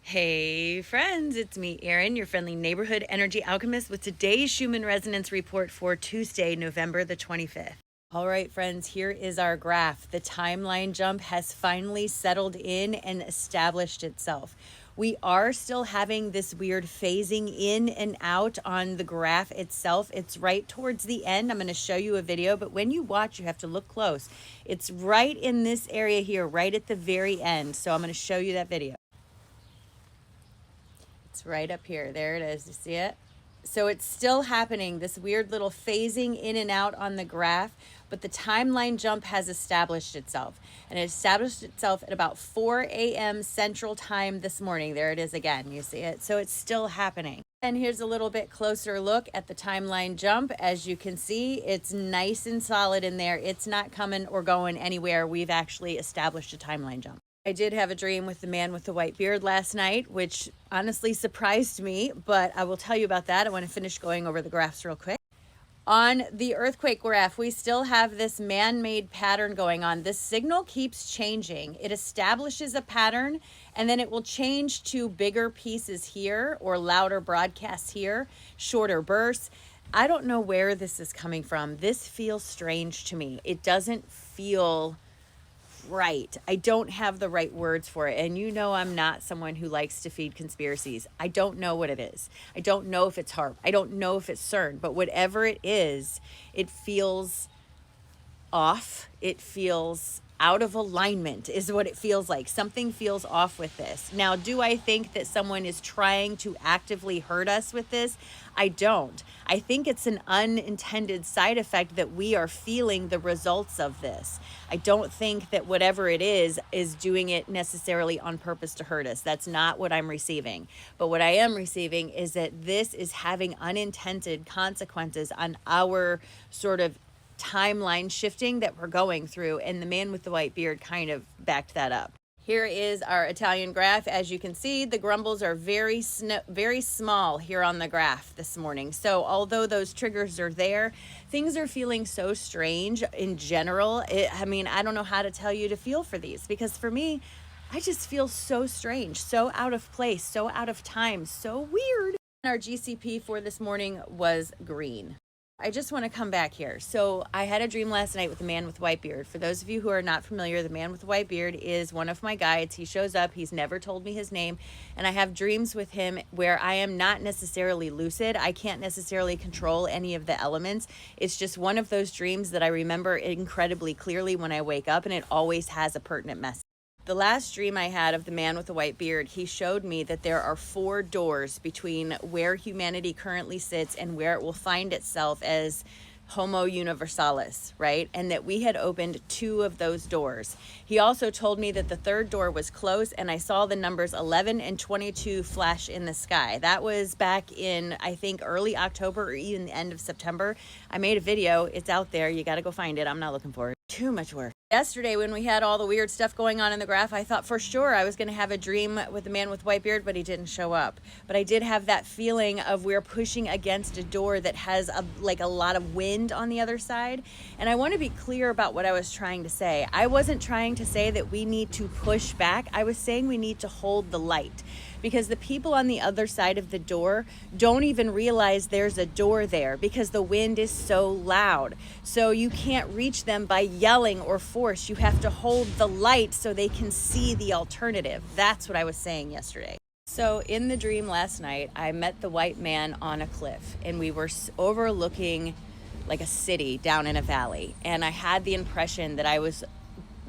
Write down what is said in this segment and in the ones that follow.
Hey friends, it's me, Erin, your friendly neighborhood energy alchemist with today's Schumann resonance report for Tuesday, November the 25th. All right, friends, here is our graph. The timeline jump has finally settled in and established itself. We are still having this weird phasing in and out on the graph itself. It's right towards the end. I'm going to show you a video, but when you watch, you have to look close. It's right in this area here, right at the very end. So I'm going to show you that video. It's right up here. There it is. You see it? So it's still happening, this weird little phasing in and out on the graph, but the timeline jump has established itself. And it established itself at about 4 a.m. Central Time this morning. There it is again. You see it? So it's still happening. And here's a little bit closer look at the timeline jump. As you can see, it's nice and solid in there. It's not coming or going anywhere. We've actually established a timeline jump. I did have a dream with the man with the white beard last night, which honestly surprised me, but I will tell you about that. I want to finish going over the graphs real quick. On the earthquake graph, we still have this man-made pattern going on. This signal keeps changing. It establishes a pattern, and then it will change to bigger pieces here or louder broadcasts here, shorter bursts. I don't know where this is coming from. This feels strange to me. It doesn't feel right. I don't have the right words for it. And you know, I'm not someone who likes to feed conspiracies. I don't know what it is. I don't know if it's HARP. I don't know if it's CERN, but whatever it is, it feels off. It feels out of alignment is what it feels like. Something feels off with this. Now, do I think that someone is trying to actively hurt us with this? I don't. I think it's an unintended side effect that we are feeling the results of this. I don't think that whatever it is doing it necessarily on purpose to hurt us. That's not what I'm receiving. But what I am receiving is that this is having unintended consequences on our sort of timeline shifting that we're going through, and the man with the white beard kind of backed that up. Here is our Italian graph. As you can see, the grumbles are very small here on the graph this morning. So although those triggers are there, things are feeling so strange in general. I don't know how to tell you to feel for these, because for me, I just feel so strange, so out of place, so out of time, so weird. Our GCP for this morning was green. I just want to come back here. So I had a dream last night with the man with the white beard. For those of you who are not familiar, the man with the white beard is one of my guides. He shows up. He's never told me his name. And I have dreams with him where I am not necessarily lucid. I can't necessarily control any of the elements. It's just one of those dreams that I remember incredibly clearly when I wake up, and it always has a pertinent message. The last dream I had of the man with the white beard, he showed me that there are 4 doors between where humanity currently sits and where it will find itself as Homo Universalis, right? And that we had opened 2 of those doors. He also told me that the 3rd door was closed, and I saw the numbers 11 and 22 flash in the sky. That was back in, I think, early October or even the end of September. I made a video. It's out there. You got to go find it. I'm not looking for it. Too much work. Yesterday, when we had all the weird stuff going on in the graph, I thought for sure I was going to have a dream with the man with white beard, but he didn't show up. But I did have that feeling of we're pushing against a door that has a lot of wind on the other side. And I want to be clear about what I was trying to say. I wasn't trying to say that we need to push back. I was saying we need to hold the light, because the people on the other side of the door don't even realize there's a door there because the wind is so loud. So you can't reach them by yelling or force. You have to hold the light so they can see the alternative. That's what I was saying yesterday. So in the dream last night, I met the white man on a cliff, and we were overlooking like a city down in a valley. And I had the impression that I was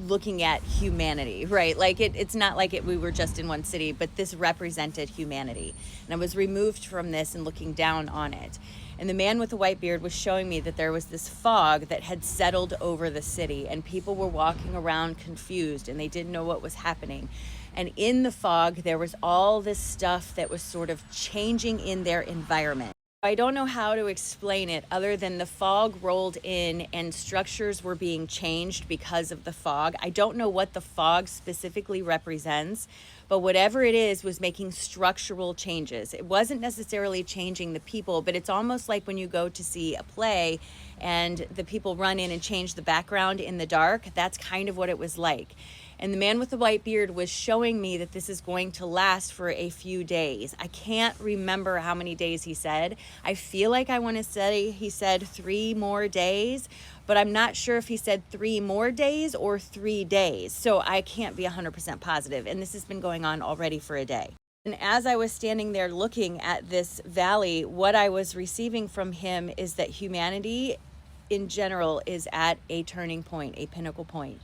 looking at humanity, right? Like it's not like we were just in one city, but this represented humanity. And I was removed from this and looking down on it. And the man with the white beard was showing me that there was this fog that had settled over the city, and people were walking around confused and they didn't know what was happening. And in the fog, there was all this stuff that was sort of changing in their environment. I don't know how to explain it other than the fog rolled in and structures were being changed because of the fog. I don't know what the fog specifically represents, but whatever it is was making structural changes. It wasn't necessarily changing the people, but it's almost like when you go to see a play and the people run in and change the background in the dark. That's kind of what it was like. And the man with the white beard was showing me that this is going to last for a few days. I can't remember how many days he said. I feel like I want to say he said 3 more days, but I'm not sure if he said 3 more days or 3 days. So I can't be 100% positive. And this has been going on already for a day. And as I was standing there looking at this valley, what I was receiving from him is that humanity in general is at a turning point, a pinnacle point.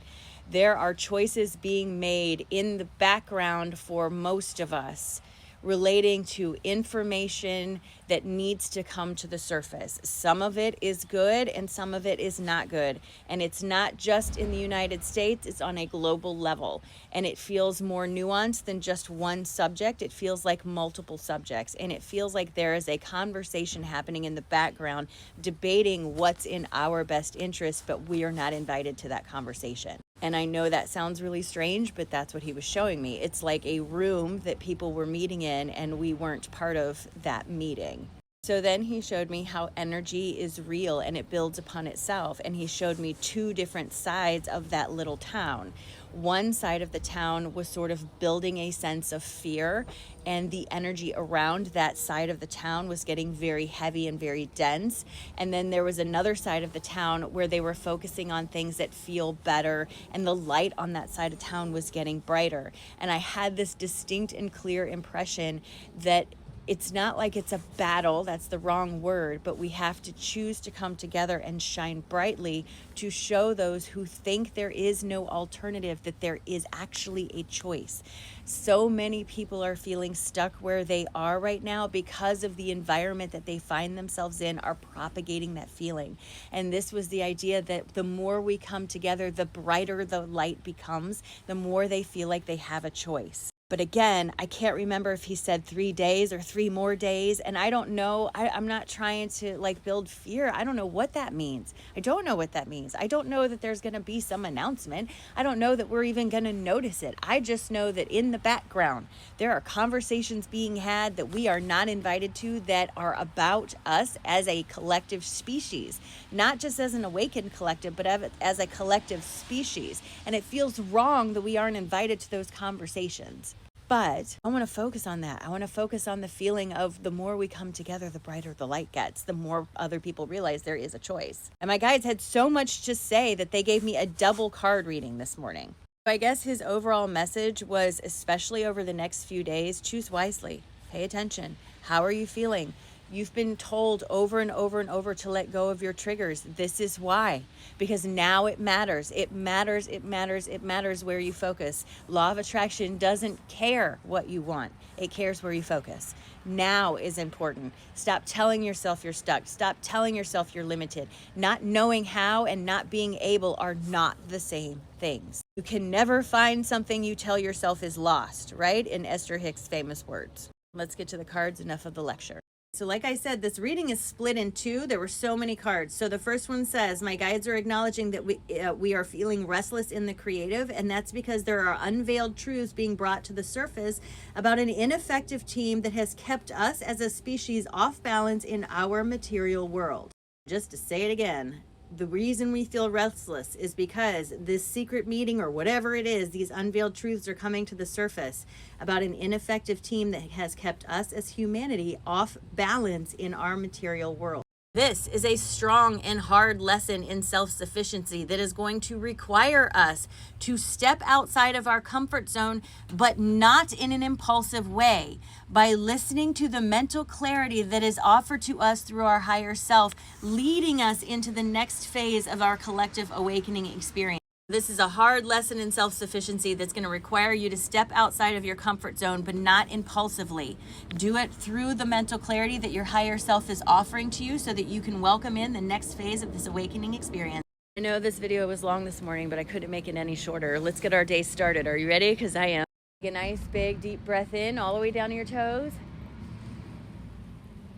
There are choices being made in the background for most of us relating to information that needs to come to the surface. Some of it is good and some of it is not good. And it's not just in the United States, it's on a global level. And it feels more nuanced than just one subject. It feels like multiple subjects. And it feels like there is a conversation happening in the background debating what's in our best interest, but we are not invited to that conversation. And I know that sounds really strange, but that's what he was showing me. It's like a room that people were meeting in and we weren't part of that meeting. So then he showed me how energy is real and it builds upon itself. And he showed me 2 different sides of that little town. One side of the town was sort of building a sense of fear, and the energy around that side of the town was getting very heavy and very dense. And then there was another side of the town where they were focusing on things that feel better, and the light on that side of town was getting brighter. And I had this distinct and clear impression that it's not like it's a battle, that's the wrong word, but we have to choose to come together and shine brightly to show those who think there is no alternative that there is actually a choice. So many people are feeling stuck where they are right now because of the environment that they find themselves in are propagating that feeling. And this was the idea that the more we come together, the brighter the light becomes, the more they feel like they have a choice. But again, I can't remember if he said 3 days or 3 more days. And I don't know. I'm not trying to build fear. I don't know what that means. I don't know what that means. I don't know that there's going to be some announcement. I don't know that we're even going to notice it. I just know that in the background, there are conversations being had that we are not invited to that are about us as a collective species, not just as an awakened collective, but as a collective species. And it feels wrong that we aren't invited to those conversations. But I want to focus on that. I want to focus on the feeling of the more we come together, the brighter the light gets, the more other people realize there is a choice. And my guides had so much to say that they gave me a double card reading this morning. So I guess his overall message was, especially over the next few days, choose wisely. Pay attention. How are you feeling? You've been told over and over and over to let go of your triggers. This is why. Because now it matters. It matters, it matters, it matters where you focus. Law of attraction doesn't care what you want. It cares where you focus. Now is important. Stop telling yourself you're stuck. Stop telling yourself you're limited. Not knowing how and not being able are not the same things. You can never find something you tell yourself is lost, right? In Esther Hicks' famous words. Let's get to the cards. Enough of the lecture. So like I said, this reading is split in 2. There were so many cards. So the first one says, my guides are acknowledging that we are feeling restless in the creative, and that's because there are unveiled truths being brought to the surface about an ineffective team that has kept us as a species off balance in our material world. Just to say it again, the reason we feel restless is because this secret meeting or whatever it is, these unveiled truths are coming to the surface about an ineffective team that has kept us as humanity off balance in our material world. This is a strong and hard lesson in self-sufficiency that is going to require us to step outside of our comfort zone, but not in an impulsive way, by listening to the mental clarity that is offered to us through our higher self, leading us into the next phase of our collective awakening experience. This is a hard lesson in self-sufficiency that's going to require you to step outside of your comfort zone, but not impulsively. Do it through the mental clarity that your higher self is offering to you so that you can welcome in the next phase of this awakening experience. I know this video was long this morning, but I couldn't make it any shorter. Let's get our day started. Are you ready? Because I am. Take a nice big deep breath in all the way down to your toes.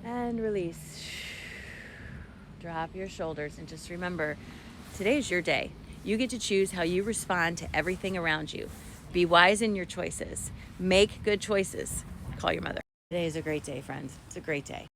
And release. Drop your shoulders and just remember, today's your day. You get to choose how you respond to everything around you. Be wise in your choices. Make good choices. Call your mother. Today is a great day, friends. It's a great day.